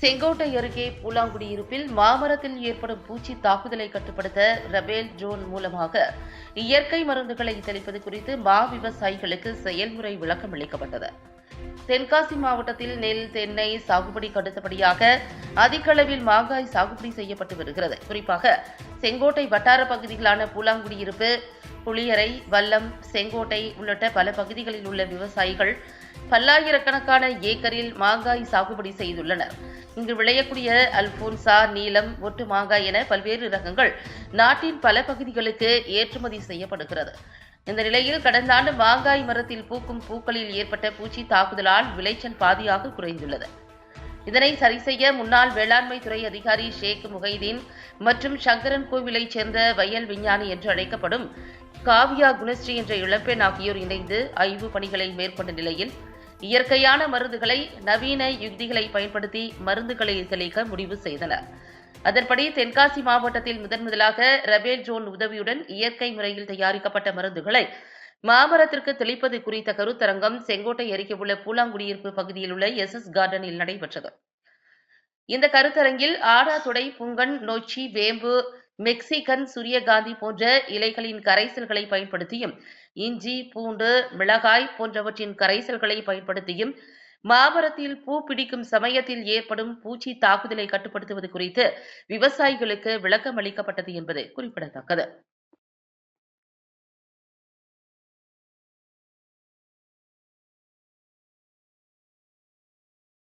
செங்கோட்டை அருகே பூலாங்குடியிருப்பில் மாமரத்தில் ஏற்படும் பூச்சி தாக்குதலை கட்டுப்படுத்த ரபேல் ட்ரோன் மூலமாக இயற்கை மருந்துகளை தெளிப்பது குறித்து விவசாயிகளுக்கு செயல்முறை விளக்கம் அளிக்கப்பட்டது. தென்காசி மாவட்டத்தில் நெல், தென்னை சாகுபடிக்கு அடுத்தபடியாக அதிக அளவில் மாங்காய் சாகுபடி செய்யப்பட்டு வருகிறது. குறிப்பாக செங்கோட்டை வட்டார பகுதிகளான பூலாங்குடியிருப்பு, புளியரை, வல்லம், செங்கோட்டை உள்ளிட்ட பல பகுதிகளில் உள்ள விவசாயிகள் பல்லாயிரக்கணக்கான ஏக்கரில் மாங்காய் சாகுபடி செய்துள்ளனர். இங்கு விளையக்கூடிய அல்போன்சா, நீலம், ஒட்டு மாங்காய் என பல்வேறு ரகங்கள் நாட்டின் பல பகுதிகளுக்கு ஏற்றுமதி செய்யப்படுகிறது. இந்த நிலையில் கடந்த ஆண்டு மாங்காய் மரத்தில் பூக்கும் பூக்களில் ஏற்பட்ட பூச்சி தாக்குதலால் விளைச்சல் பாதியாக குறைந்துள்ளது. இதனை சரிசெய்ய முன்னாள் வேளாண்மை துறை அதிகாரி ஷேக் முகைதீன் மற்றும் சங்கரன் கோவிலைச் சேர்ந்த வயல் விஞ்ஞானி என்று அழைக்கப்படும் காவியா குணஸ்ரீ என்ற இளம்பெண் ஆகியோர் இணைந்து ஆய்வு பணிகளை மேற்கொண்ட நிலையில் இயற்கையான மருந்துகளை நவீன யுக்திகளை பயன்படுத்தி மருந்துகளை தெளிக்க முடிவு செய்தனர். அதன்படி தென்காசி மாவட்டத்தில் முதன்முதலாக ரபேல் ட்ரோன் உதவியுடன் இயற்கை முறையில் தயாரிக்கப்பட்ட மருந்துகளை மாமரத்திற்கு தெளிப்பது குறித்த கருத்தரங்கம் செங்கோட்டை அருகே உள்ள பூலாங்குடியிருப்பு பகுதியில் உள்ள எஸ் கார்டனில் நடைபெற்றது. இந்த கருத்தரங்கில் ஆடாதொடை, புங்கன், நொச்சி, வேம்பு, மெக்சிகன், சூரியகாந்தி போன்ற இலைகளின் கரைசல்களை பயன்படுத்தியும், இஞ்சி, பூண்டு, மிளகாய் போன்றவற்றின் கரைசல்களை பயன்படுத்தியும் மாமரத்தில் பூ பிடிக்கும் சமயத்தில் ஏற்படும் பூச்சி தாக்குதலை கட்டுப்படுத்துவது குறித்து விவசாயிகளுக்கு விளக்கம் அளிக்கப்பட்டது என்பது குறிப்பிடத்தக்கது.